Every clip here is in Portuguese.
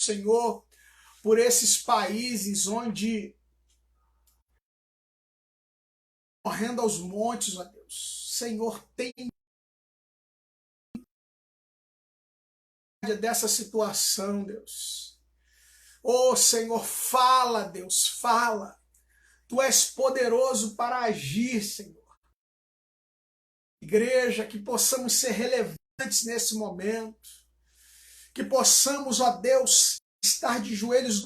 Senhor, por esses países onde correndo aos montes, ó Deus. Senhor, tem dessa situação, Deus. Oh, Senhor, fala, Deus, fala. Tu és poderoso para agir, Senhor. Igreja, que possamos ser relevantes nesse momento. Que possamos, ó Deus, estar de joelhos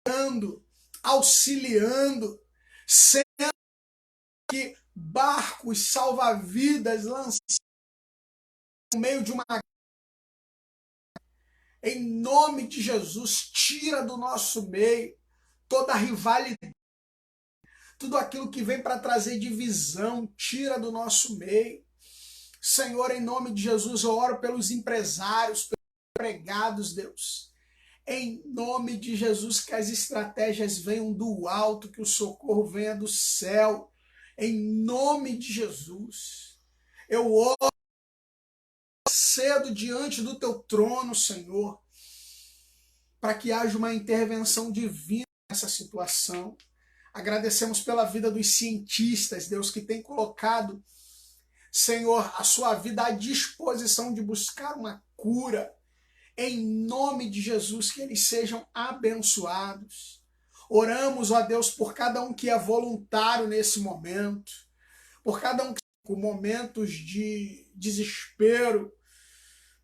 dobrando, auxiliando, sendo que barcos salva-vidas lançados no meio de uma... Em nome de Jesus, tira do nosso meio toda a rivalidade, tudo aquilo que vem para trazer divisão, tira do nosso meio. Senhor, em nome de Jesus, eu oro pelos empresários, pelos empregados, Deus. Em nome de Jesus, que as estratégias venham do alto, que o socorro venha do céu. Em nome de Jesus, eu oro cedo diante do teu trono, Senhor, para que haja uma intervenção divina nessa situação. Agradecemos pela vida dos cientistas, Deus, que tem colocado, Senhor, a sua vida à disposição de buscar uma cura. Em nome de Jesus, que eles sejam abençoados. Oramos, ó Deus, por cada um que é voluntário nesse momento, por cada um que com momentos de desespero,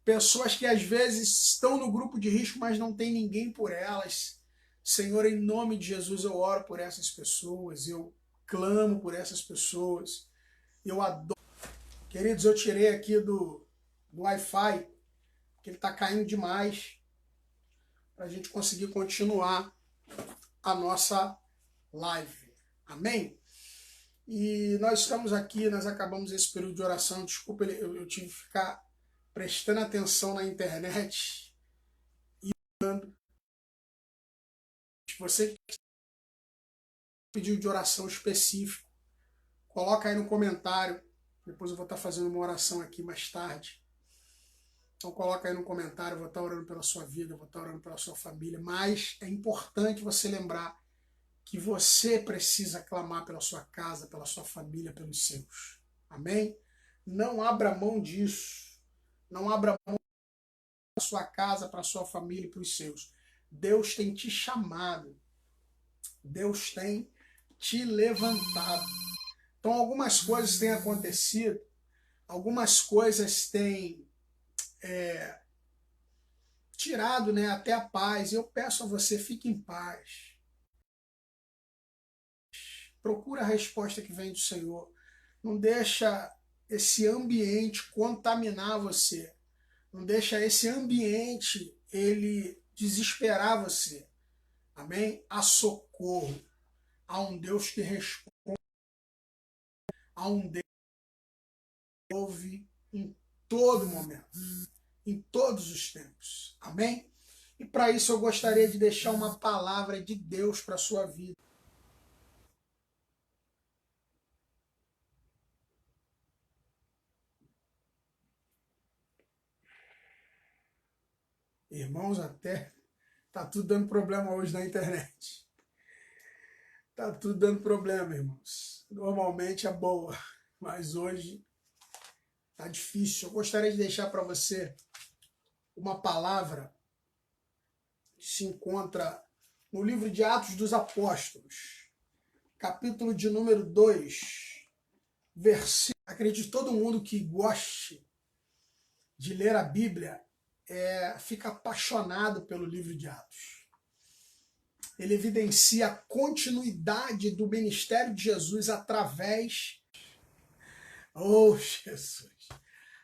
pessoas que às vezes estão no grupo de risco, mas não tem ninguém por elas. Senhor, em nome de Jesus, eu oro por essas pessoas, eu clamo por essas pessoas, eu adoro. Queridos, eu tirei aqui do Wi-Fi, que ele está caindo demais, para a gente conseguir continuar a nossa live. Amém? E nós estamos aqui, nós acabamos esse período de oração. Desculpa, eu tive que ficar prestando atenção na internet e orando. Se você pediu de oração específico, coloca aí no comentário. Depois eu vou estar fazendo uma oração aqui mais tarde. Então coloca aí no comentário, eu vou estar orando pela sua vida, eu vou estar orando pela sua família. Mas é importante você lembrar que você precisa clamar pela sua casa, pela sua família, pelos seus. Amém? Não abra mão disso. Não abra mão para a sua casa, para a sua família e para os seus. Deus tem te chamado. Deus tem te levantado. Então algumas coisas têm acontecido, algumas coisas têm tirado, né, até a paz. Eu peço a você, fique em paz. Procura a resposta que vem do Senhor. Não deixa esse ambiente contaminar você. Não deixa esse ambiente ele desesperar você. Amém? Há socorro. Há um Deus que responde. Há um Deus que ouve em todo momento. Em todos os tempos. Amém? E para isso eu gostaria de deixar uma palavra de Deus para a sua vida. Irmãos, até tá tudo dando problema hoje na internet. Tá tudo dando problema, irmãos. Normalmente é boa, mas hoje tá difícil. Eu gostaria de deixar para você uma palavra que se encontra no livro de Atos dos Apóstolos, capítulo de número 2, versículo. Acredito que todo mundo que goste de ler a Bíblia fica apaixonado pelo livro de Atos. Ele evidencia a continuidade do ministério de Jesus através... Oh, Jesus!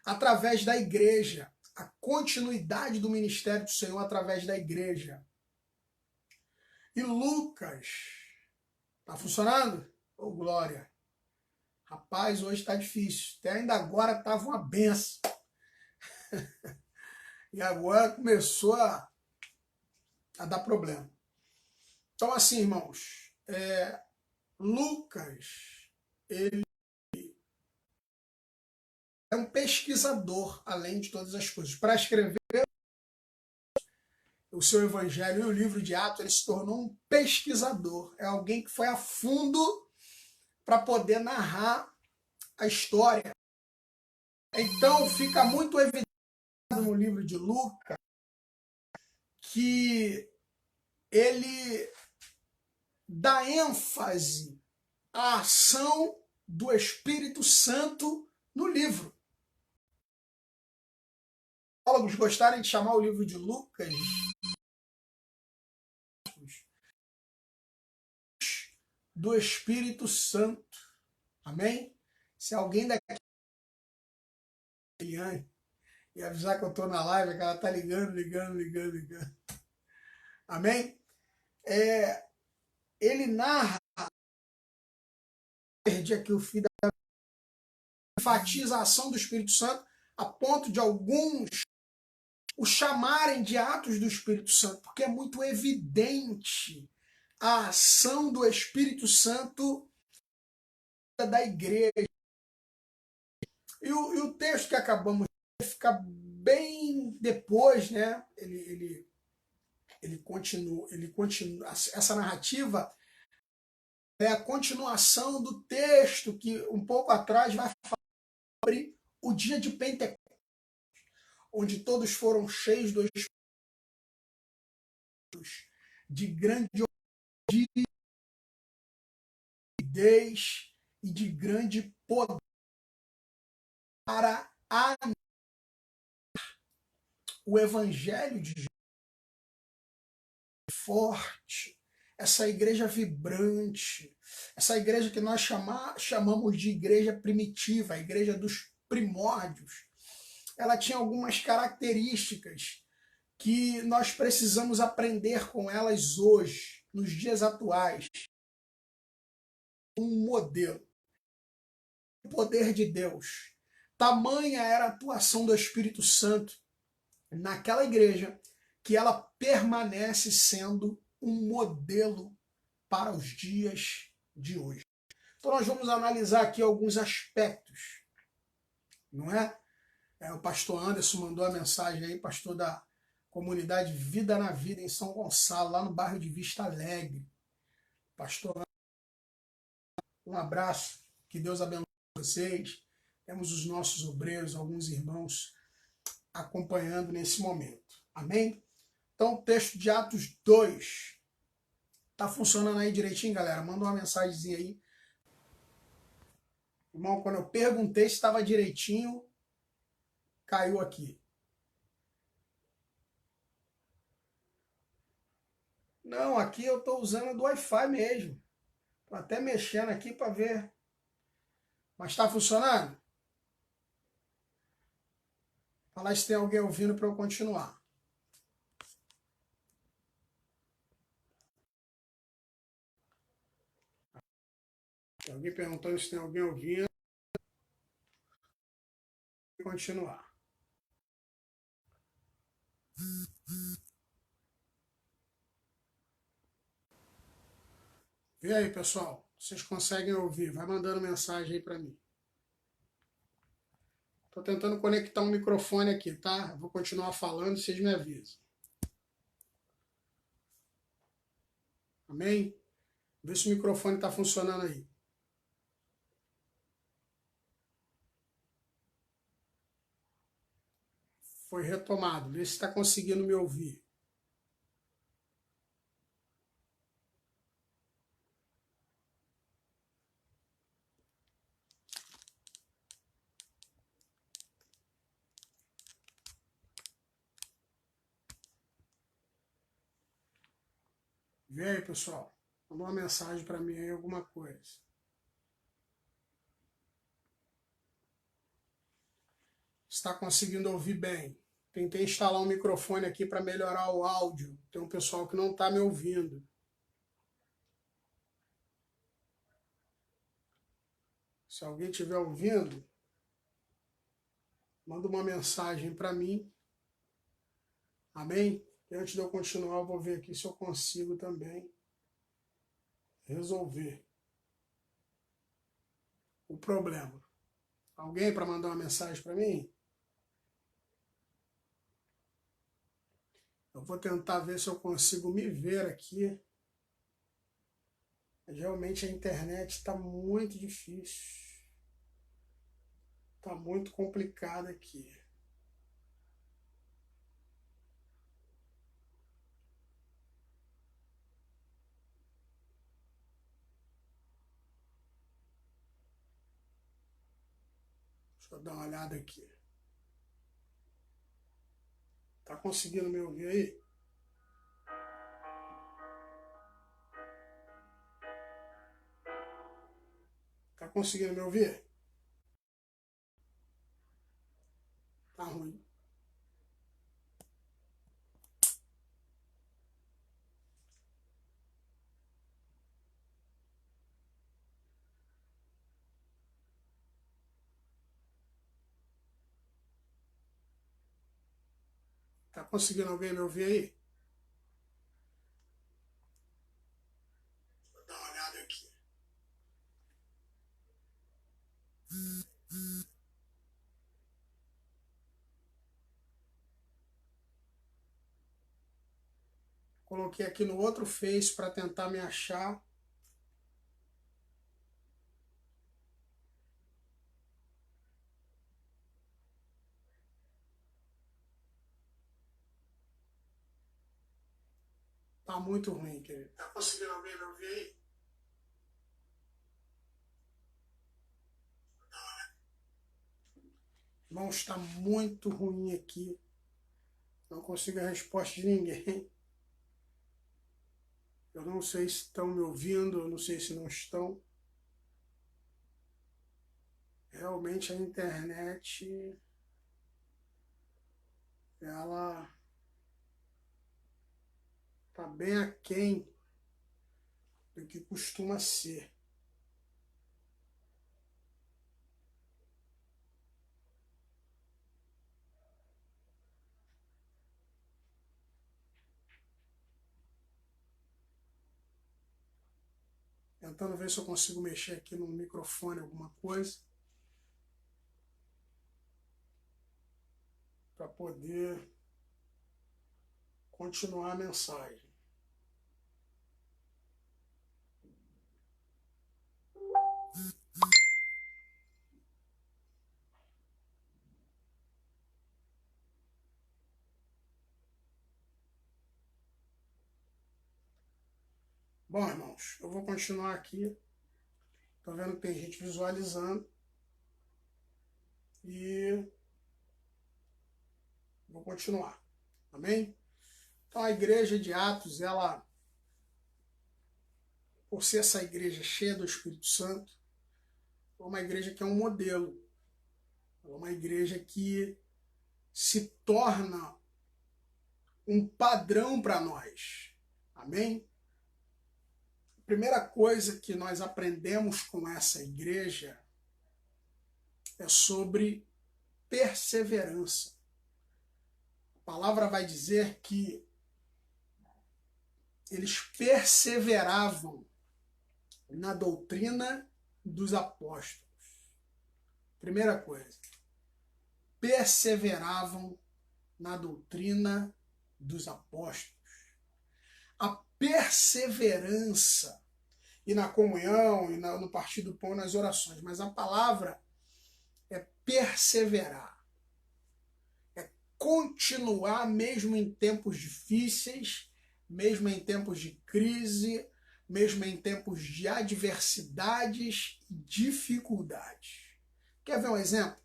Através da igreja. A continuidade do ministério do Senhor através da igreja. E Lucas... Tá funcionando? Oh, glória! Rapaz, hoje tá difícil. Até ainda agora tava uma benção. E agora começou a dar problema. Então, assim, irmãos, Lucas, ele é um pesquisador, além de todas as coisas. Para escrever o seu evangelho e o livro de Atos, ele se tornou um pesquisador. É alguém que foi a fundo para poder narrar a história. Então fica muito evidente no livro de Lucas que ele dá ênfase à ação do Espírito Santo no livro. Os teólogos gostarem de chamar o livro de Lucas do Espírito Santo. Amém? Se alguém daqui e avisar que eu estou na live, que ela está ligando. Amém? Ele narra, perdi aqui o fio da enfatiza a ação do Espírito Santo a ponto de alguns o chamarem de atos do Espírito Santo, porque é muito evidente a ação do Espírito Santo da igreja. E o texto que acabamos de ficar bem depois, né? Ele continua, essa narrativa é a continuação do texto que um pouco atrás vai falar sobre o dia de Pentecostes, onde todos foram cheios do Espírito de grande e de grande poder para o evangelho de Jesus forte, essa igreja vibrante, essa igreja que nós chamamos de igreja primitiva, a igreja dos primórdios. Ela tinha algumas características que nós precisamos aprender com elas hoje, nos dias atuais. Um modelo. O poder de Deus. Tamanha era a atuação do Espírito Santo naquela igreja que ela permanece sendo um modelo para os dias de hoje. Então nós vamos analisar aqui alguns aspectos, não é? O pastor Anderson mandou a mensagem aí, pastor da comunidade Vida na Vida em São Gonçalo, lá no bairro de Vista Alegre. Pastor, um abraço, que Deus abençoe vocês. Temos os nossos obreiros, alguns irmãos acompanhando nesse momento. Amém? Então, texto de Atos 2. Tá funcionando aí direitinho, galera? Manda uma mensagenzinha aí. Irmão, quando eu perguntei se estava direitinho, caiu aqui. Não, aqui eu estou usando do Wi-Fi mesmo. Estou até mexendo aqui para ver. Mas está funcionando? Falar se tem alguém ouvindo para eu continuar. Tem alguém perguntando se tem alguém ouvindo. Vou continuar. E aí, pessoal? Vocês conseguem ouvir? Vai mandando mensagem aí para mim. Estou tentando conectar um microfone aqui, tá? Eu vou continuar falando, vocês me avisam. Amém? Vê se o microfone está funcionando aí. Foi retomado. Vê se está conseguindo me ouvir. Vê aí, pessoal. Manda uma mensagem para mim aí, alguma coisa. Está conseguindo ouvir bem? Tentei instalar um microfone aqui para melhorar o áudio. Tem um pessoal que não está me ouvindo. Se alguém estiver ouvindo, manda uma mensagem para mim. Amém? E antes de eu continuar, eu vou ver aqui se eu consigo também resolver o problema. Alguém para mandar uma mensagem para mim? Eu vou tentar ver se eu consigo me ver aqui. Realmente a internet está muito difícil. Está muito complicado aqui. Deixa eu dar uma olhada aqui. Tá conseguindo me ouvir aí? Tá conseguindo me ouvir? Tá ruim. Tá conseguindo alguém me ouvir aí? Vou dar uma olhada aqui. Coloquei aqui no outro Face para tentar me achar. Tá muito ruim, querido. Tá conseguindo alguém me ouvir aí? Irmão, está muito ruim aqui. Não consigo a resposta de ninguém. Eu não sei se estão me ouvindo, eu não sei se não estão. Realmente a internet, ela tá bem aquém do que costuma ser. Tentando ver se eu consigo mexer aqui no microfone alguma coisa. Para poder continuar a mensagem. Bom, irmãos, eu vou continuar aqui. Tô vendo que tem gente visualizando. E vou continuar. Amém? Então a igreja de Atos, ela, por ser essa igreja cheia do Espírito Santo, é uma igreja que é um modelo. É uma igreja que se torna um padrão para nós. Amém? A primeira coisa que nós aprendemos com essa igreja é sobre perseverança. A palavra vai dizer que eles perseveravam na doutrina dos apóstolos. Primeira coisa, perseveravam na doutrina dos apóstolos. A perseverança e na comunhão, e no partir do pão, nas orações, mas a palavra é perseverar. É continuar mesmo em tempos difíceis, mesmo em tempos de crise, mesmo em tempos de adversidades e dificuldades. Quer ver um exemplo?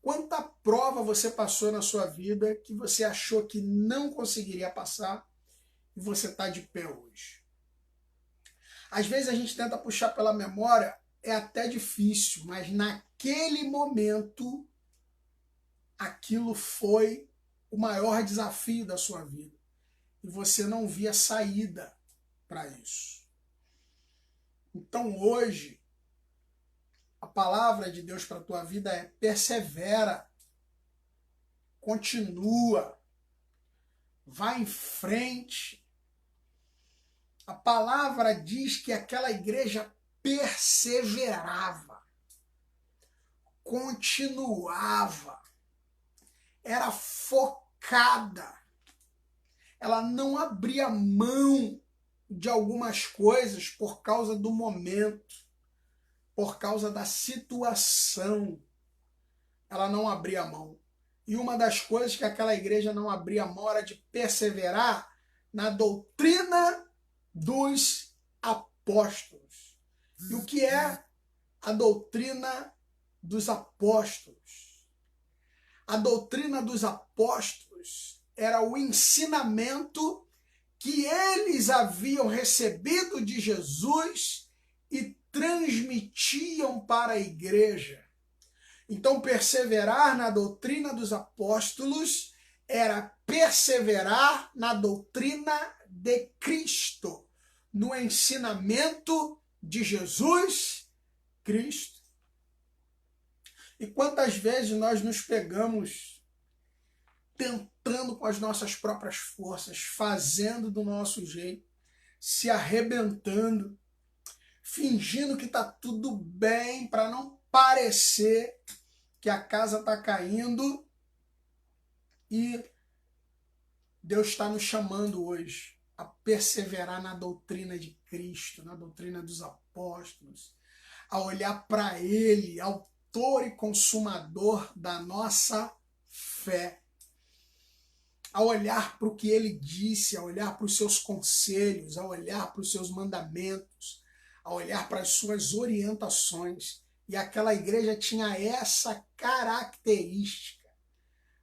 Quanta prova você passou na sua vida que você achou que não conseguiria passar e você está de pé hoje? Às vezes a gente tenta puxar pela memória, é até difícil, mas naquele momento aquilo foi o maior desafio da sua vida. E você não via saída para isso. Então hoje, a palavra de Deus para a tua vida é persevera, continua, vai em frente. A palavra diz que aquela igreja perseverava, continuava, era focada, ela não abria mão de algumas coisas por causa do momento, por causa da situação. Ela não abria mão. E uma das coisas que aquela igreja não abria mão era de perseverar na doutrina dos apóstolos. E o que é a doutrina dos apóstolos? A doutrina dos apóstolos era o ensinamento que eles haviam recebido de Jesus e transmitiam para a igreja. Então, perseverar na doutrina dos apóstolos era perseverar na doutrina de Cristo, no ensinamento de Jesus Cristo. E quantas vezes nós nos pegamos tentando com as nossas próprias forças, fazendo do nosso jeito, se arrebentando, fingindo que está tudo bem para não parecer que a casa está caindo, e Deus está nos chamando hoje a perseverar na doutrina de Cristo, na doutrina dos apóstolos, a olhar para Ele, autor e consumador da nossa fé, a olhar para o que Ele disse, a olhar para os seus conselhos, a olhar para os seus mandamentos, a olhar para as suas orientações. E aquela igreja tinha essa característica.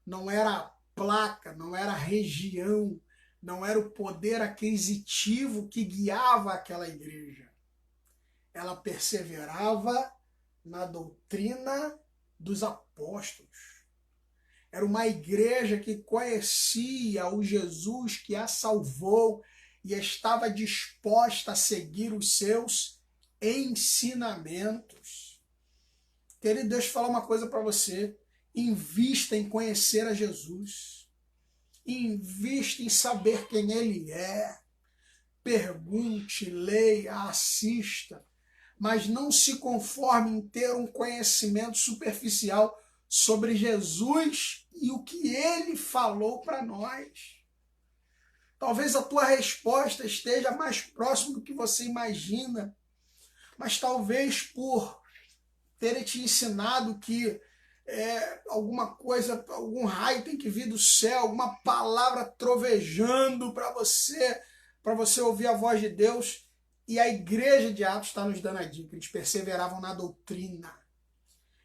Não era placa, não era região, não era o poder aquisitivo que guiava aquela igreja. Ela perseverava na doutrina dos apóstolos. Era uma igreja que conhecia o Jesus que a salvou e estava disposta a seguir os seus ensinamentos. Querido, deixa eu falar uma coisa para você. Invista em conhecer a Jesus. Invista em saber quem Ele é. Pergunte, leia, assista. Mas não se conforme em ter um conhecimento superficial sobre Jesus e o que Ele falou para nós. Talvez a tua resposta esteja mais próximo do que você imagina. Mas talvez por ter te ensinado que alguma coisa, algum raio tem que vir do céu, alguma palavra trovejando para você ouvir a voz de Deus. E a igreja de Atos está nos dando a dica. Eles perseveravam na doutrina.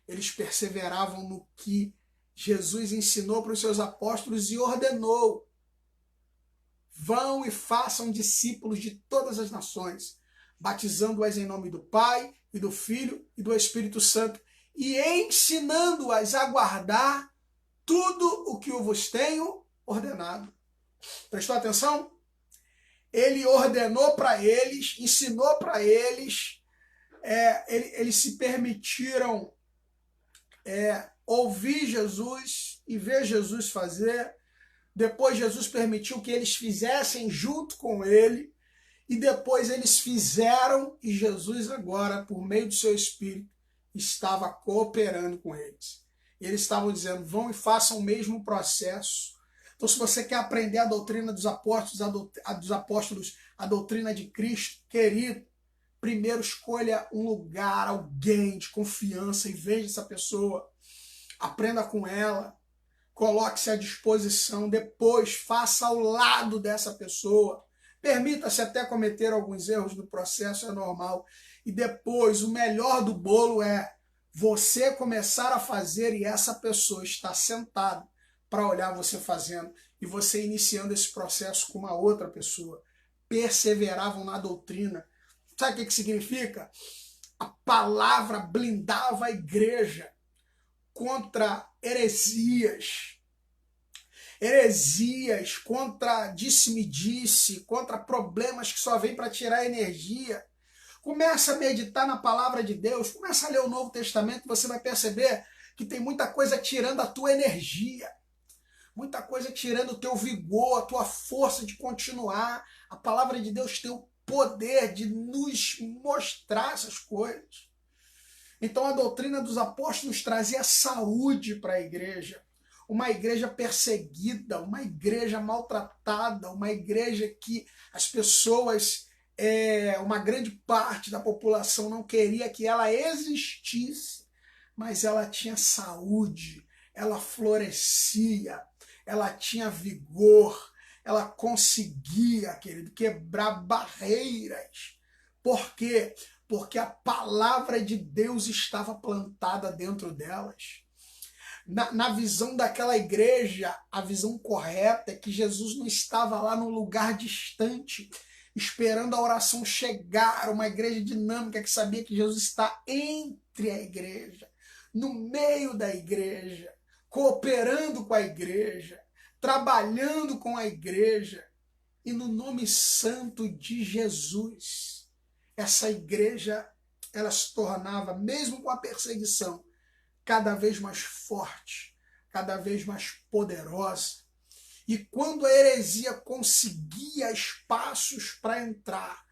Eles perseveravam no que Jesus ensinou para os seus apóstolos e ordenou. Vão e façam discípulos de todas as nações, batizando-as em nome do Pai, e do Filho e do Espírito Santo, e ensinando-as a guardar tudo o que eu vos tenho ordenado. Prestou atenção? Ele ordenou para eles, ensinou para eles, eles se permitiram ouvir Jesus e ver Jesus fazer. Depois Jesus permitiu que eles fizessem junto com ele, e depois eles fizeram, e Jesus agora, por meio do seu Espírito, estava cooperando com eles. E eles estavam dizendo, vão e façam o mesmo processo. Então, se você quer aprender a doutrina dos apóstolos, a doutrina de Cristo, querido, primeiro escolha um lugar, alguém de confiança, e veja essa pessoa. Aprenda com ela. Coloque-se à disposição. Depois, faça ao lado dessa pessoa. Permita-se até cometer alguns erros no processo, é normal. E depois, o melhor do bolo é você começar a fazer e essa pessoa está sentada para olhar você fazendo e você iniciando esse processo com uma outra pessoa. Perseveravam na doutrina. Sabe o que significa? A palavra blindava a igreja contra heresias, contra disse-me-disse, contra problemas que só vêm para tirar energia. Começa a meditar na palavra de Deus, começa a ler o Novo Testamento, você vai perceber que tem muita coisa tirando a tua energia, muita coisa tirando o teu vigor, a tua força de continuar. A palavra de Deus tem o poder de nos mostrar essas coisas. Então a doutrina dos apóstolos trazia saúde para a igreja. uma igreja perseguida, uma igreja maltratada, uma igreja que as pessoas, uma grande parte da população não queria que ela existisse, mas ela tinha saúde, ela florescia, ela tinha vigor, ela conseguia, querido, quebrar barreiras. Por quê? Porque a palavra de Deus estava plantada dentro delas. Na visão daquela igreja, a visão correta é que Jesus não estava lá num lugar distante, esperando a oração chegar, uma igreja dinâmica que sabia que Jesus está entre a igreja, no meio da igreja, cooperando com a igreja, trabalhando com a igreja, e no nome santo de Jesus, essa igreja, ela se tornava, mesmo com a perseguição, cada vez mais forte, cada vez mais poderosa. E quando a heresia conseguia espaços para entrar,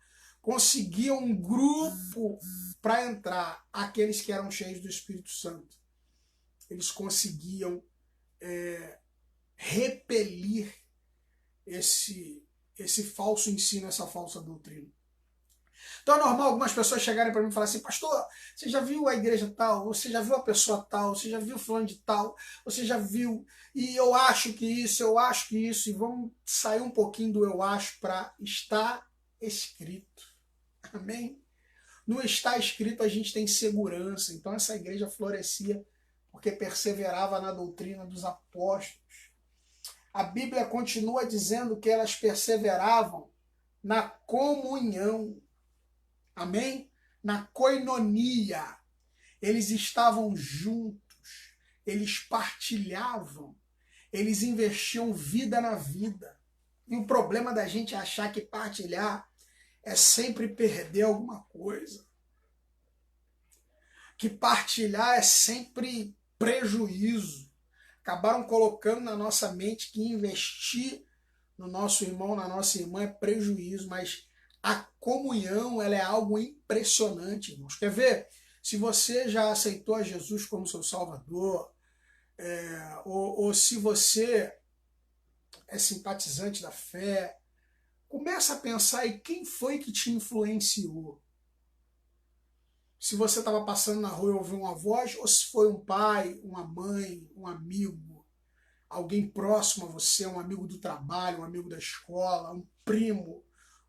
conseguia um grupo para entrar, aqueles que eram cheios do Espírito Santo, eles conseguiam repelir esse falso ensino, essa falsa doutrina. Então é normal algumas pessoas chegarem para mim e falar assim: pastor, você já viu a igreja tal? Você já viu a pessoa tal? Você já viu fulano de tal? Você já viu? E eu acho que isso, e vamos sair um pouquinho do eu acho para estar escrito. Amém? No está escrito a gente tem segurança. Então essa igreja florescia porque perseverava na doutrina dos apóstolos. A Bíblia continua dizendo que elas perseveravam na comunhão. Amém? Na koinonia. Eles estavam juntos, eles partilhavam, eles investiam vida na vida. E o problema da gente é achar que partilhar é sempre perder alguma coisa. Que partilhar é sempre prejuízo. Acabaram colocando na nossa mente que investir no nosso irmão, na nossa irmã é prejuízo, mas a comunhão, ela é algo impressionante, irmãos. Quer ver? Se você já aceitou a Jesus como seu Salvador, ou se você é simpatizante da fé, começa a pensar em quem foi que te influenciou. Se você estava passando na rua e ouviu uma voz, ou se foi um pai, uma mãe, um amigo, alguém próximo a você, um amigo do trabalho, um amigo da escola, um primo,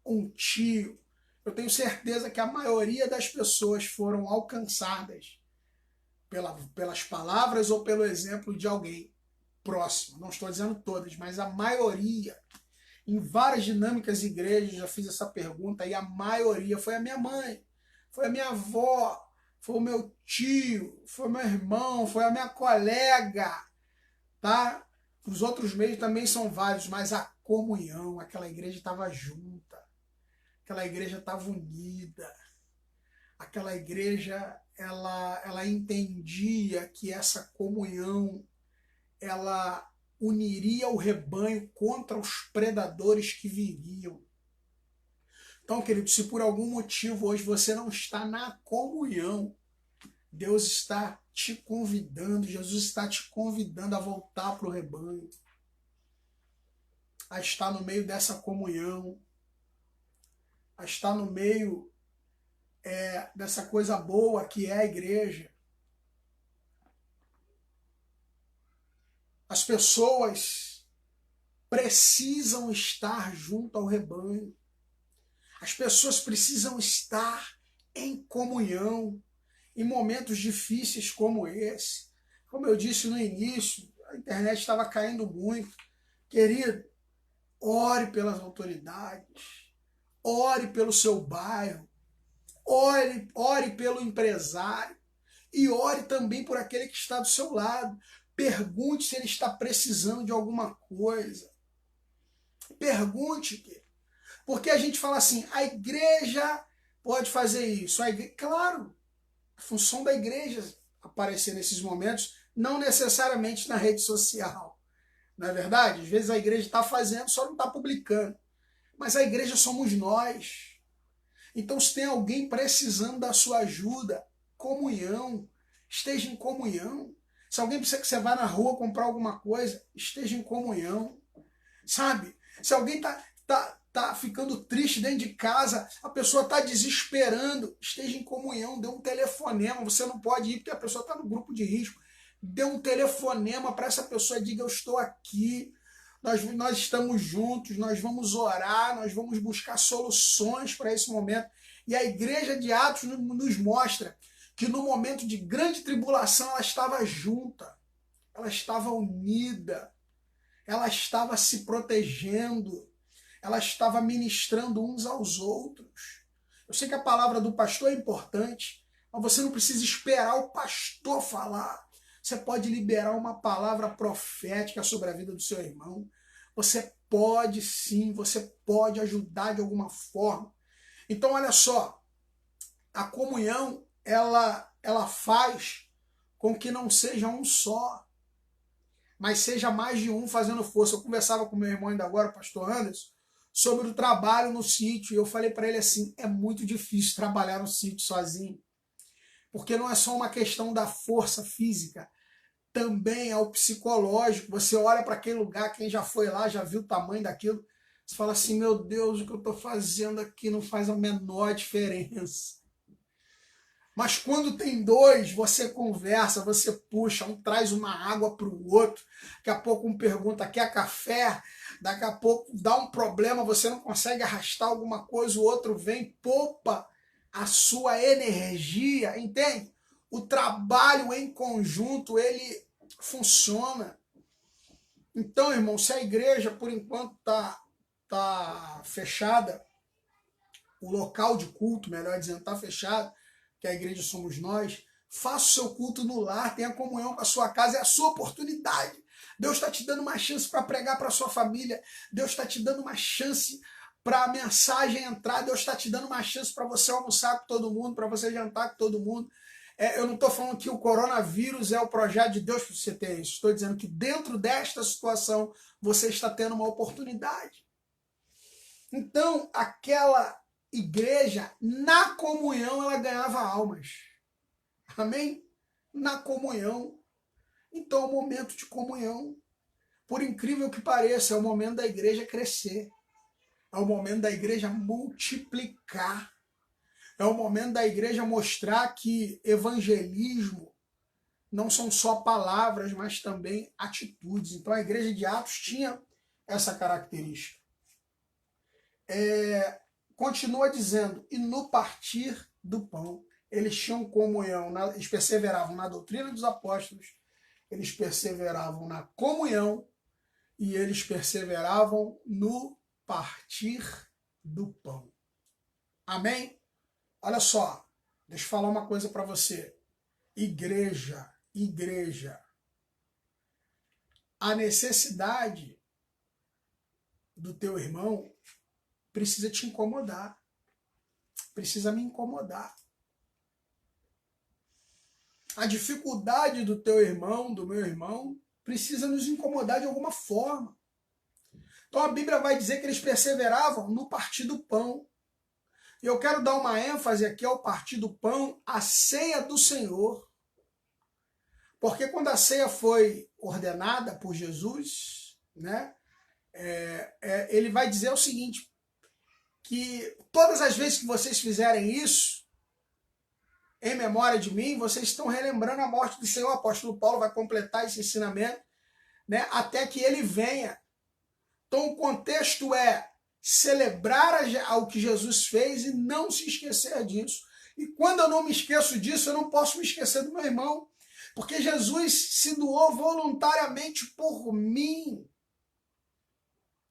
um tio. Eu tenho certeza que a maioria das pessoas foram alcançadas pelas palavras ou pelo exemplo de alguém próximo. Não estou dizendo todas, mas a maioria. Em várias dinâmicas igrejas já fiz essa pergunta e a maioria foi a minha mãe, foi a minha avó, foi o meu tio, foi o meu irmão, foi a minha colega, tá? Os outros meios também são vários, mas a comunhão, aquela igreja estava junta, aquela igreja estava unida, aquela igreja ela entendia que essa comunhão ela uniria o rebanho contra os predadores que viriam. Então, querido, se por algum motivo hoje você não está na comunhão, Deus está te convidando, Jesus está te convidando a voltar para o rebanho, a estar no meio dessa comunhão, a estar no meio dessa coisa boa que é a igreja. As pessoas precisam estar junto ao rebanho. As pessoas precisam estar em comunhão em momentos difíceis como esse. Como eu disse no início, a internet estava caindo muito. Querido, ore pelas autoridades, ore pelo seu bairro, ore pelo empresário e ore também por aquele que está do seu lado. Pergunte se ele está precisando de alguma coisa. Pergunte, porque a gente fala assim, a igreja pode fazer isso. Claro, a função da igreja aparecer nesses momentos, não necessariamente na rede social. Não é verdade? Às vezes a igreja está fazendo, só não está publicando. Mas a igreja somos nós. Então, se tem alguém precisando da sua ajuda, comunhão, esteja em comunhão. Se alguém precisa que você vá na rua comprar alguma coisa, esteja em comunhão, sabe? Se alguém tá ficando triste dentro de casa, a pessoa está desesperando, esteja em comunhão, dê um telefonema. Você não pode ir porque a pessoa está no grupo de risco. Dê um telefonema para essa pessoa, diga: eu estou aqui, nós estamos juntos, nós vamos orar, nós vamos buscar soluções para esse momento. E a igreja de Atos nos mostra que no momento de grande tribulação ela estava junta, ela estava unida, ela estava se protegendo, ela estava ministrando uns aos outros. Eu sei que a palavra do pastor é importante, mas você não precisa esperar o pastor falar. Você pode liberar uma palavra profética sobre a vida do seu irmão. Você pode sim, você pode ajudar de alguma forma. Então, olha só, a comunhão, ela faz com que não seja um só, mas seja mais de um fazendo força. Eu conversava com meu irmão ainda agora, o pastor Anderson, sobre o trabalho no sítio. E eu falei para ele assim, é muito difícil trabalhar no sítio sozinho. Porque não é só uma questão da força física, também é o psicológico. Você olha para aquele lugar, quem já foi lá, já viu o tamanho daquilo, você fala assim, meu Deus, o que eu estou fazendo aqui não faz a menor diferença. Mas quando tem dois, você conversa, você puxa, um traz uma água para o outro, daqui a pouco um pergunta, quer café? Daqui a pouco dá um problema, você não consegue arrastar alguma coisa, o outro vem, poupa a sua energia, entende? O trabalho em conjunto, ele funciona. Então, irmão, se a igreja, por enquanto, tá fechada, o local de culto, melhor dizendo, está fechado, que a igreja somos nós, faça o seu culto no lar, tenha comunhão com a sua casa, é a sua oportunidade. Deus está te dando uma chance para pregar para a sua família, Deus está te dando uma chance para a mensagem entrar, Deus está te dando uma chance para você almoçar com todo mundo, para você jantar com todo mundo. Eu não estou falando que o coronavírus é o projeto de Deus para você ter isso, estou dizendo que dentro desta situação você está tendo uma oportunidade. Então, aquela igreja, na comunhão, ela ganhava almas. Amém? Na comunhão. Então é o momento de comunhão. Por incrível que pareça, é o momento da igreja crescer. É o momento da igreja multiplicar. É o momento da igreja mostrar que evangelismo não são só palavras, mas também atitudes. Então a igreja de Atos tinha essa característica. Continua dizendo, e no partir do pão, eles tinham comunhão, eles perseveravam na doutrina dos apóstolos, eles perseveravam na comunhão e eles perseveravam no partir do pão. Amém? Olha só, deixa eu falar uma coisa para você. Igreja, a necessidade do teu irmão precisa te incomodar. Precisa me incomodar. A dificuldade do teu irmão, do meu irmão, precisa nos incomodar de alguma forma. Então a Bíblia vai dizer que eles perseveravam no partir do pão. E eu quero dar uma ênfase aqui ao partir do pão, a ceia do Senhor. Porque quando a ceia foi ordenada por Jesus, né, ele vai dizer o seguinte, que todas as vezes que vocês fizerem isso, em memória de mim, vocês estão relembrando a morte do Senhor. O apóstolo Paulo vai completar esse ensinamento, né, até que ele venha. Então o contexto é celebrar o que Jesus fez e não se esquecer disso. E quando eu não me esqueço disso, eu não posso me esquecer do meu irmão, porque Jesus se doou voluntariamente por mim.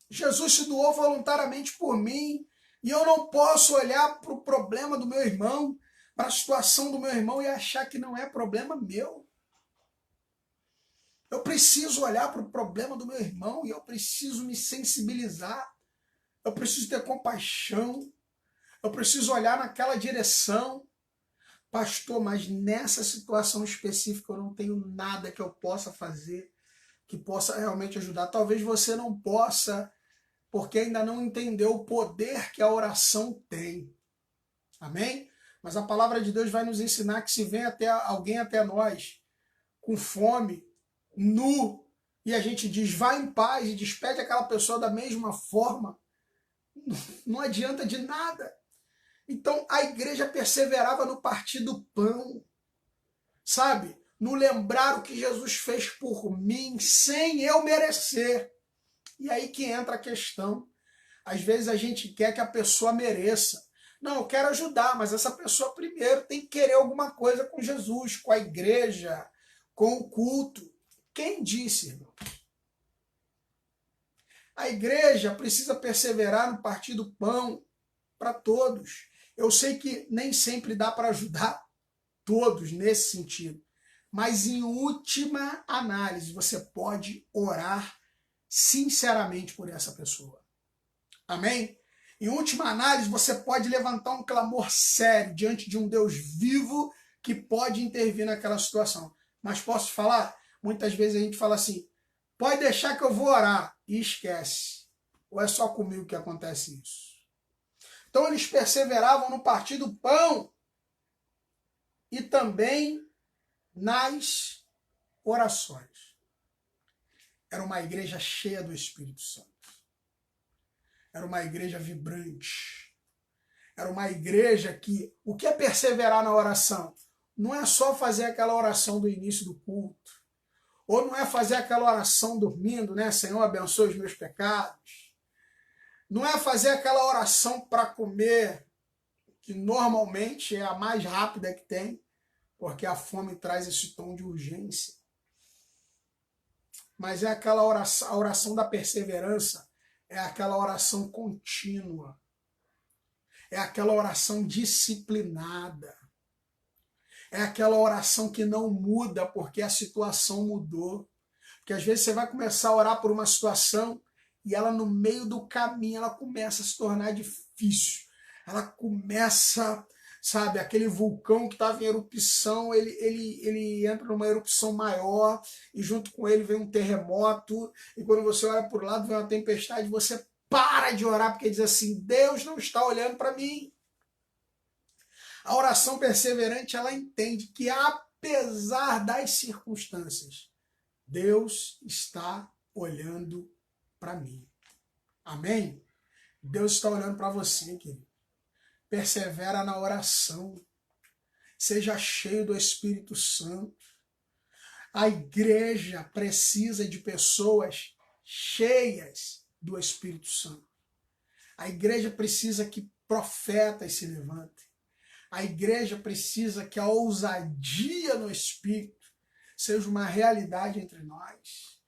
Jesus se doou voluntariamente por mim. E eu não posso olhar para o problema do meu irmão, para a situação do meu irmão e achar que não é problema meu. Eu preciso olhar para o problema do meu irmão e eu preciso me sensibilizar. Eu preciso ter compaixão. Eu preciso olhar naquela direção. Pastor, mas nessa situação específica eu não tenho nada que eu possa fazer que possa realmente ajudar. Talvez você não possa, porque ainda não entendeu o poder que a oração tem. Amém? Mas a palavra de Deus vai nos ensinar que se vem alguém até nós com fome, nu, e a gente diz, vá em paz, e despede aquela pessoa da mesma forma, não adianta de nada. Então a igreja perseverava no partir do pão, sabe? No lembrar o que Jesus fez por mim, sem eu merecer. E aí que entra a questão. Às vezes a gente quer que a pessoa mereça. Não, eu quero ajudar, mas essa pessoa primeiro tem que querer alguma coisa com Jesus, com a igreja, com o culto. Quem disse, irmão? A igreja precisa perseverar no partir do pão para todos. Eu sei que nem sempre dá para ajudar todos nesse sentido, mas em última análise você pode orar sinceramente por essa pessoa. Amém? Em última análise, você pode levantar um clamor sério diante de um Deus vivo que pode intervir naquela situação. Mas posso falar? Muitas vezes a gente fala assim, pode deixar que eu vou orar, e esquece. Ou é só comigo que acontece isso? Então eles perseveravam no partir do pão e também nas orações. Era uma igreja cheia do Espírito Santo. Era uma igreja vibrante. Era uma igreja que... O que é perseverar na oração? Não é só fazer aquela oração do início do culto. Ou não é fazer aquela oração dormindo, né? Senhor, abençoe os meus pecados. Não é fazer aquela oração para comer, que normalmente é a mais rápida que tem, porque a fome traz esse tom de urgência. Mas é aquela oração, a oração da perseverança, é aquela oração contínua. É aquela oração disciplinada. É aquela oração que não muda porque a situação mudou. Porque às vezes você vai começar a orar por uma situação e ela no meio do caminho ela começa a se tornar difícil. Ela começa, sabe, aquele vulcão que estava em erupção, ele entra numa erupção maior e junto com ele vem um terremoto e quando você olha por lado vem uma tempestade, você para de orar porque diz assim, Deus não está olhando para mim. A oração perseverante, ela entende que apesar das circunstâncias, Deus está olhando para mim. Amém? Deus está olhando para você, querido. Persevera na oração. Seja cheio do Espírito Santo. A igreja precisa de pessoas cheias do Espírito Santo. A igreja precisa que profetas se levantem. A igreja precisa que a ousadia no Espírito seja uma realidade entre nós.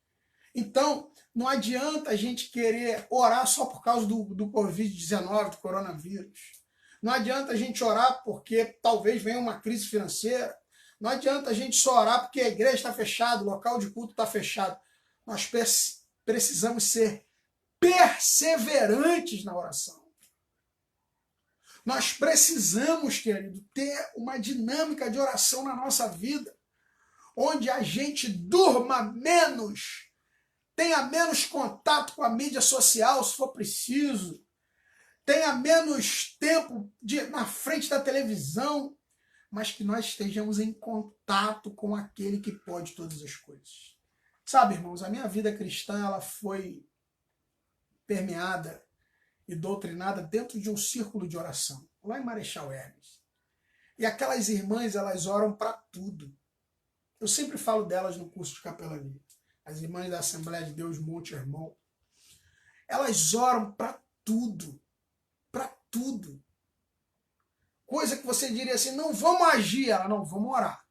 Então, não adianta a gente querer orar só por causa do Covid-19, do coronavírus. Não adianta a gente orar porque talvez venha uma crise financeira. Não adianta a gente só orar porque a igreja está fechada, o local de culto está fechado. Nós precisamos ser perseverantes na oração. Nós precisamos, querido, ter uma dinâmica de oração na nossa vida, onde a gente durma menos, tenha menos contato com a mídia social, se for preciso, tenha menos tempo na frente da televisão, mas que nós estejamos em contato com aquele que pode todas as coisas. Sabe, irmãos, a minha vida cristã ela foi permeada e doutrinada dentro de um círculo de oração, lá em Marechal Hermes. E aquelas irmãs, elas oram para tudo. Eu sempre falo delas no curso de capelania. As irmãs da Assembleia de Deus Monte Hermon. Elas oram para tudo. Para tudo. Coisa que você diria assim, não vamos agir. Ela, não, vamos orar.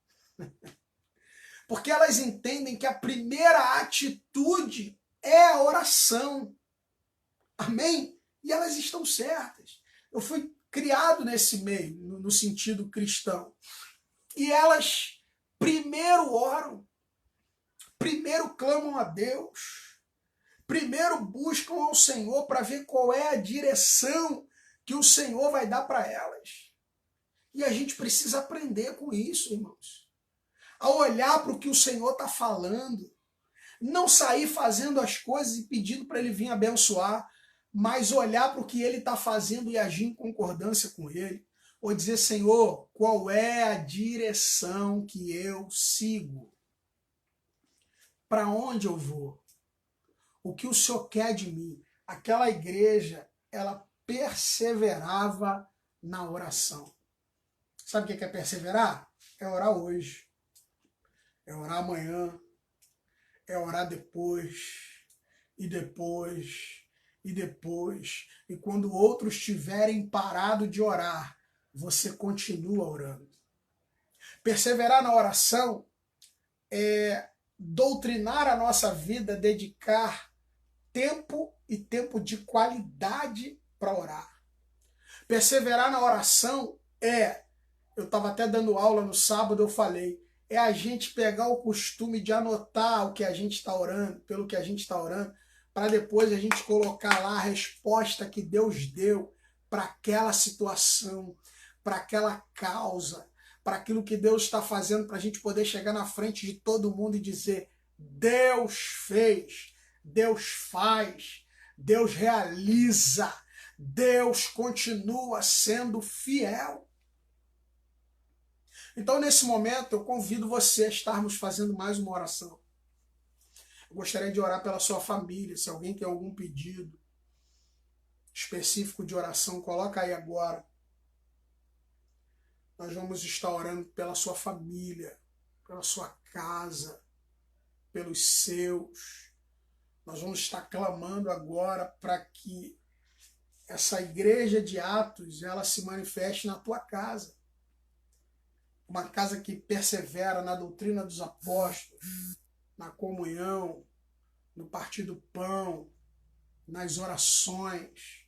Porque elas entendem que a primeira atitude é a oração. Amém? E elas estão certas. Eu fui criado nesse meio, no sentido cristão. E elas primeiro oram, primeiro clamam a Deus, primeiro buscam ao Senhor para ver qual é a direção que o Senhor vai dar para elas. E a gente precisa aprender com isso, irmãos. A olhar para o que o Senhor está falando. Não sair fazendo as coisas e pedindo para Ele vir abençoar, mas olhar para o que Ele está fazendo e agir em concordância com Ele. Ou dizer, Senhor, qual é a direção que eu sigo? Para onde eu vou? O que o Senhor quer de mim? Aquela igreja, ela perseverava na oração. Sabe o que é perseverar? É orar hoje, é orar amanhã, é orar depois, e depois, e depois. E quando outros tiverem parado de orar, você continua orando. Perseverar na oração é doutrinar a nossa vida, dedicar tempo e tempo de qualidade para orar. Perseverar na oração eu estava até dando aula no sábado, eu falei, é a gente pegar o costume de anotar o que a gente está orando, pelo que a gente está orando, para depois a gente colocar lá a resposta que Deus deu para aquela situação, para aquela causa, para aquilo que Deus está fazendo, para a gente poder chegar na frente de todo mundo e dizer, Deus fez, Deus faz, Deus realiza, Deus continua sendo fiel. Então, nesse momento, eu convido você a estarmos fazendo mais uma oração. Eu gostaria de orar pela sua família. Se alguém tem algum pedido específico de oração, coloca aí agora. Nós vamos estar orando pela sua família, pela sua casa, pelos seus. Nós vamos estar clamando agora para que essa igreja de Atos, ela se manifeste na tua casa. Uma casa que persevera na doutrina dos apóstolos, na comunhão, no partir do pão, nas orações.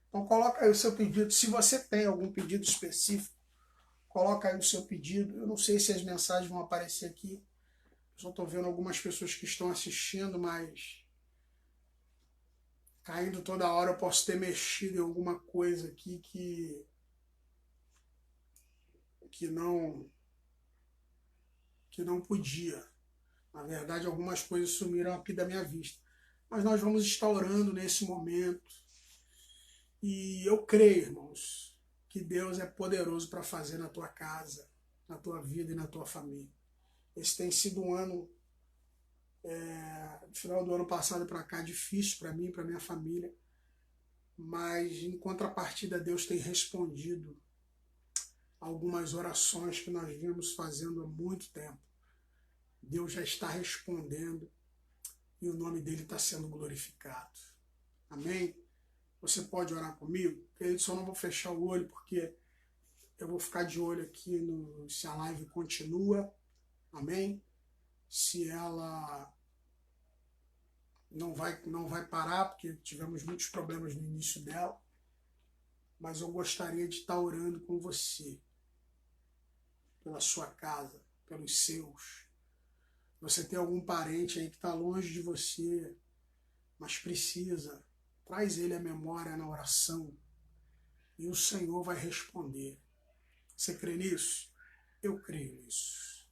Então coloca aí o seu pedido. Se você tem algum pedido específico, coloca aí o seu pedido. Eu não sei se as mensagens vão aparecer aqui. Eu só estou vendo algumas pessoas que estão assistindo, mas caindo toda hora eu posso ter mexido em alguma coisa aqui que não podia. Na verdade, algumas coisas sumiram aqui da minha vista. Mas nós vamos estar orando nesse momento. E eu creio, irmãos, que Deus é poderoso para fazer na tua casa, na tua vida e na tua família. Esse tem sido um ano, no final do ano passado para cá, difícil para mim, para minha família. Mas, em contrapartida, Deus tem respondido algumas orações que nós vimos fazendo há muito tempo. Deus já está respondendo e o nome dele está sendo glorificado. Amém? Você pode orar comigo? Eu só não vou fechar o olho porque eu vou ficar de olho aqui se a live continua. Amém? Se ela não vai parar, porque tivemos muitos problemas no início dela. Mas eu gostaria de estar orando com você, pela sua casa, pelos seus. Você tem algum parente aí que está longe de você, mas precisa, traz ele à memória na oração e o Senhor vai responder. Você crê nisso? Eu creio nisso.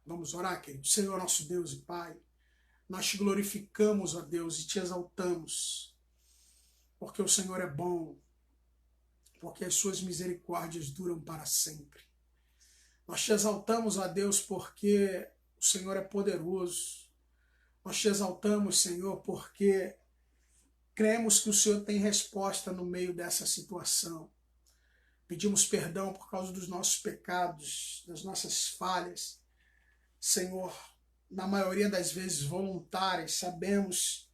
Vamos orar, querido? Senhor, nosso Deus e Pai, nós te glorificamos, ó Deus, e te exaltamos, porque o Senhor é bom, porque as suas misericórdias duram para sempre. Nós te exaltamos, ó Deus, porque o Senhor é poderoso. Nós te exaltamos, Senhor, porque cremos que o Senhor tem resposta no meio dessa situação. Pedimos perdão por causa dos nossos pecados, das nossas falhas. Senhor, na maioria das vezes voluntárias, sabemos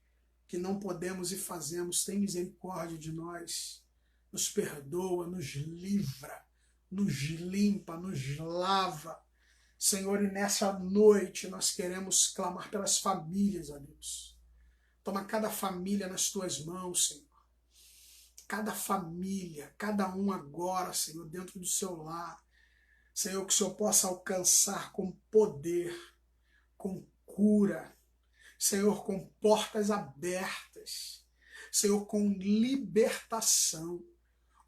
que não podemos e fazemos. Tem misericórdia de nós. Nos perdoa, nos livra, nos limpa, nos lava. Senhor, e nessa noite nós queremos clamar pelas famílias, ó Deus. Toma cada família nas tuas mãos, Senhor. Cada família, cada um agora, Senhor, dentro do seu lar. Senhor, que o Senhor possa alcançar com poder, com cura. Senhor, com portas abertas. Senhor, com libertação.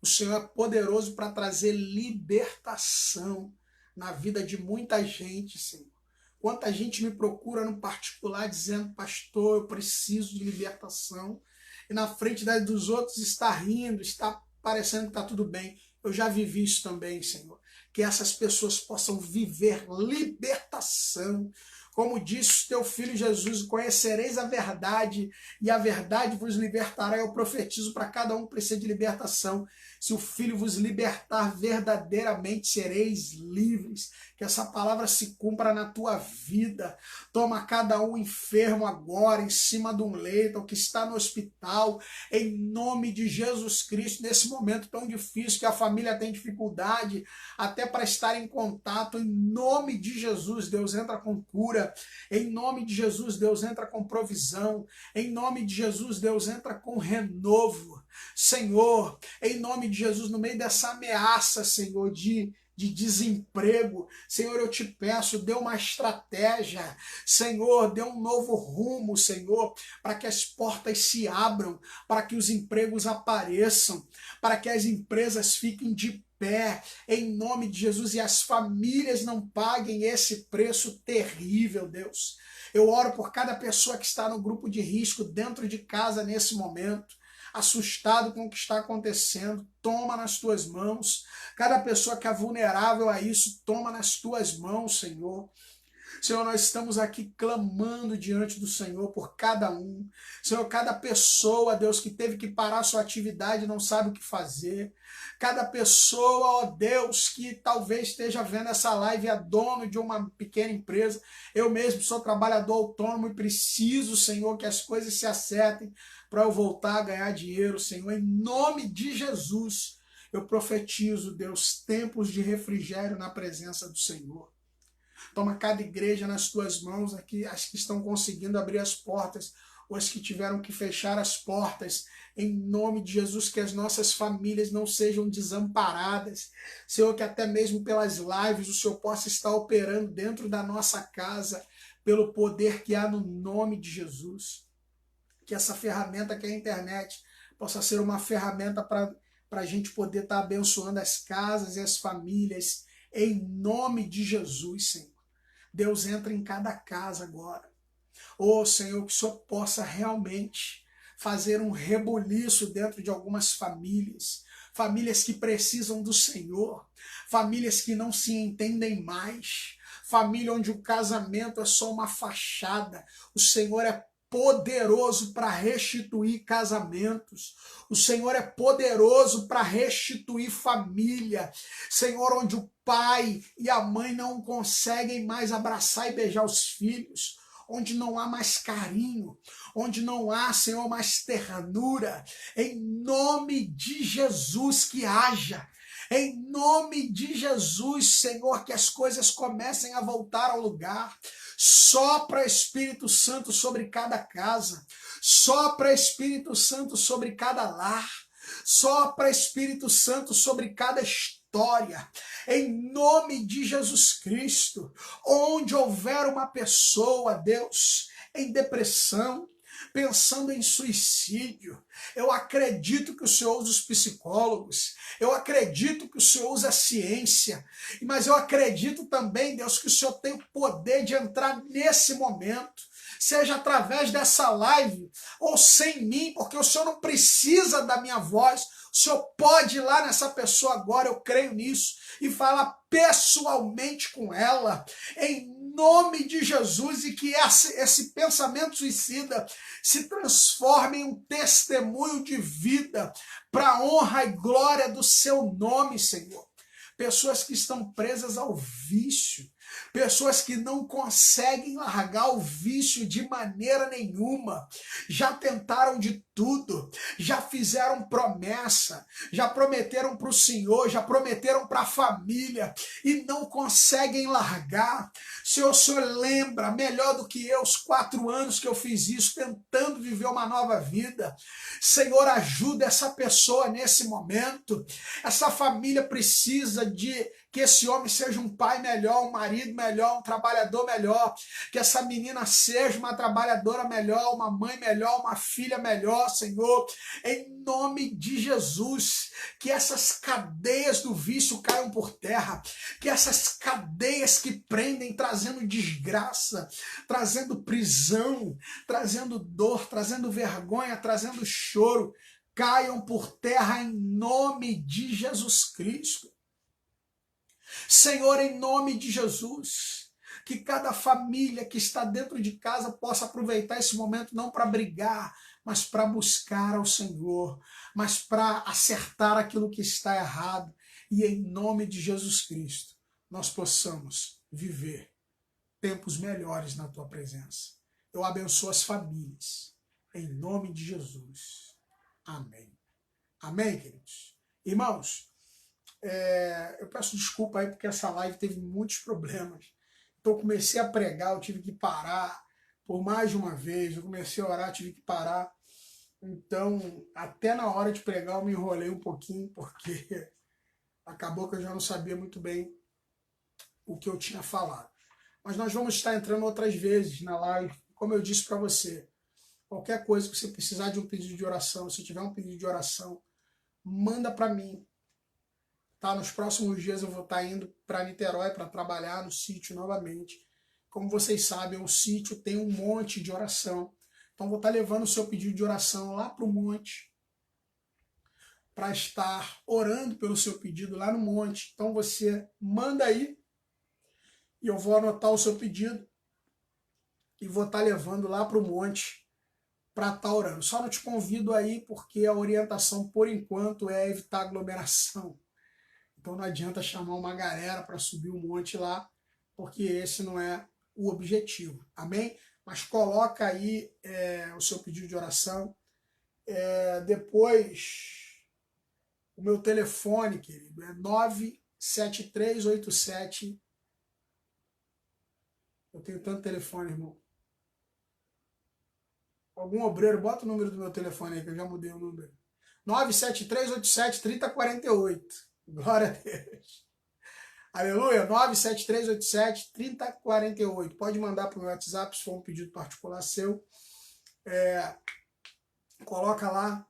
O Senhor é poderoso para trazer libertação na vida de muita gente, Senhor. Quanta gente me procura no particular dizendo, pastor, eu preciso de libertação. E na frente dos outros está rindo, está parecendo que está tudo bem. Eu já vivi isso também, Senhor. Que essas pessoas possam viver libertação. Como disse o teu filho Jesus, conhecereis a verdade e a verdade vos libertará. Eu profetizo para cada um que precisa de libertação. Se o Filho vos libertar, verdadeiramente sereis livres. Que essa palavra se cumpra na tua vida. Toma cada um enfermo agora, em cima de um leito, ou que está no hospital, em nome de Jesus Cristo, nesse momento tão difícil que a família tem dificuldade até para estar em contato. Em nome de Jesus, Deus entra com cura. Em nome de Jesus, Deus entra com provisão. Em nome de Jesus, Deus entra com renovo. Senhor, em nome de Jesus, no meio dessa ameaça, Senhor, de desemprego, Senhor, eu te peço, dê uma estratégia, Senhor, dê um novo rumo, Senhor, para que as portas se abram, para que os empregos apareçam, para que as empresas fiquem de pé, em nome de Jesus, e as famílias não paguem esse preço terrível, Deus. Eu oro por cada pessoa que está no grupo de risco dentro de casa nesse momento, assustado com o que está acontecendo, toma nas tuas mãos. Cada pessoa que é vulnerável a isso, toma nas tuas mãos, Senhor. Senhor, nós estamos aqui clamando diante do Senhor por cada um. Senhor, cada pessoa, Deus, que teve que parar sua atividade e não sabe o que fazer. Cada pessoa, ó Deus, que talvez esteja vendo essa live, é dono de uma pequena empresa. Eu mesmo sou trabalhador autônomo e preciso, Senhor, que as coisas se acertem para eu voltar a ganhar dinheiro, Senhor. Em nome de Jesus, eu profetizo, Deus, tempos de refrigério na presença do Senhor. Toma cada igreja nas tuas mãos, aqui, as que estão conseguindo abrir as portas, ou as que tiveram que fechar as portas, em nome de Jesus, que as nossas famílias não sejam desamparadas. Senhor, que até mesmo pelas lives o Senhor possa estar operando dentro da nossa casa, pelo poder que há no nome de Jesus. Que essa ferramenta que é a internet possa ser uma ferramenta para a gente poder estar abençoando as casas e as famílias, em nome de Jesus, Senhor. Deus entra em cada casa agora. Oh, Senhor, que o Senhor possa realmente fazer um rebuliço dentro de algumas famílias, famílias que precisam do Senhor, famílias que não se entendem mais, família onde o casamento é só uma fachada. O Senhor é poderoso para restituir casamentos. O Senhor é poderoso para restituir família. Senhor, onde o pai e a mãe não conseguem mais abraçar e beijar os filhos, onde não há mais carinho, onde não há, Senhor, mais ternura. Em nome de Jesus, que haja. Em nome de Jesus, Senhor, que as coisas comecem a voltar ao lugar. Sopra Espírito Santo sobre cada casa. Sopra Espírito Santo sobre cada lar. Sopra Espírito Santo sobre cada história. Em nome de Jesus Cristo, onde houver uma pessoa, Deus, em depressão, pensando em suicídio, eu acredito que o Senhor usa os psicólogos, eu acredito que o Senhor usa a ciência, mas eu acredito também, Deus, que o Senhor tem o poder de entrar nesse momento, seja através dessa live ou sem mim, porque o Senhor não precisa da minha voz, o Senhor pode ir lá nessa pessoa agora, eu creio nisso, e falar pessoalmente com ela, em nome de Jesus, e que esse pensamento suicida se transforme em um testemunho de vida para a honra e glória do seu nome, Senhor. Pessoas que estão presas ao vício, pessoas que não conseguem largar o vício de maneira nenhuma, já tentaram de tudo, já fizeram promessa, já prometeram para o Senhor, já prometeram para a família e não conseguem largar. Senhor, o Senhor lembra melhor do que eu os 4 anos que eu fiz isso, tentando viver uma nova vida. Senhor, ajuda essa pessoa nesse momento. Essa família precisa de que esse homem seja um pai melhor, um marido melhor, um trabalhador melhor, que essa menina seja uma trabalhadora melhor, uma mãe melhor, uma filha melhor, Senhor, em nome de Jesus, que essas cadeias do vício caiam por terra, que essas cadeias que prendem, trazendo desgraça, trazendo prisão, trazendo dor, trazendo vergonha, trazendo choro, caiam por terra em nome de Jesus Cristo. Senhor, em nome de Jesus, Que cada família que está dentro de casa possa aproveitar esse momento não para brigar, mas para buscar ao Senhor, mas para acertar aquilo que está errado. E em nome de Jesus Cristo, nós possamos viver tempos melhores na tua presença. Eu abençoo as famílias, em nome de Jesus. Amém. Amém, queridos? Irmãos, eu peço desculpa aí porque essa live teve muitos problemas. Então eu comecei a pregar, eu tive que parar por mais de uma vez. Eu comecei a orar, tive que parar. Então, até na hora de pregar eu me enrolei um pouquinho, porque acabou que eu já não sabia muito bem o que eu tinha falado. Mas nós vamos estar entrando outras vezes na live. Como eu disse para você, qualquer coisa que você precisar de um pedido de oração, se tiver um pedido de oração, manda para mim. Tá? Nos próximos dias eu vou estar indo para Niterói para trabalhar no sítio novamente. Como vocês sabem, o sítio tem um monte de oração. Então vou estar levando o seu pedido de oração lá para o monte, para estar orando pelo seu pedido lá no monte. Então você manda aí e eu vou anotar o seu pedido e vou estar levando lá para o monte para estar orando. Só não te convido aí porque a orientação, por enquanto, é evitar aglomeração. Então não adianta chamar uma galera para subir o monte lá, porque esse não é o objetivo. Amém? Mas coloca aí o seu pedido de oração. Depois, o meu telefone, querido, é 97387. Eu tenho tanto telefone, irmão. Algum obreiro, bota o número do meu telefone aí, que eu já mudei o número. 97387-3048. Glória a Deus. Aleluia. 97387-3048. Pode mandar para o meu WhatsApp se for um pedido particular seu. Coloca lá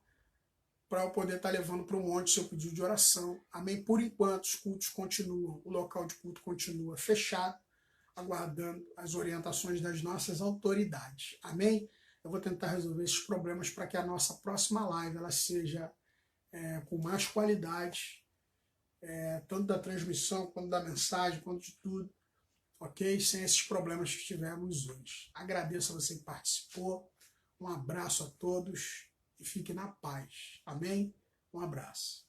para eu poder estar levando para um monte seu pedido de oração. Amém? Por enquanto, os cultos continuam. O local de culto continua fechado, aguardando as orientações das nossas autoridades. Amém? Eu vou tentar resolver esses problemas para que a nossa próxima live ela seja com mais qualidade, tanto da transmissão, quanto da mensagem, quanto de tudo, ok? Sem esses problemas que tivemos hoje. Agradeço a você que participou, um abraço a todos e fique na paz. Amém? Um abraço.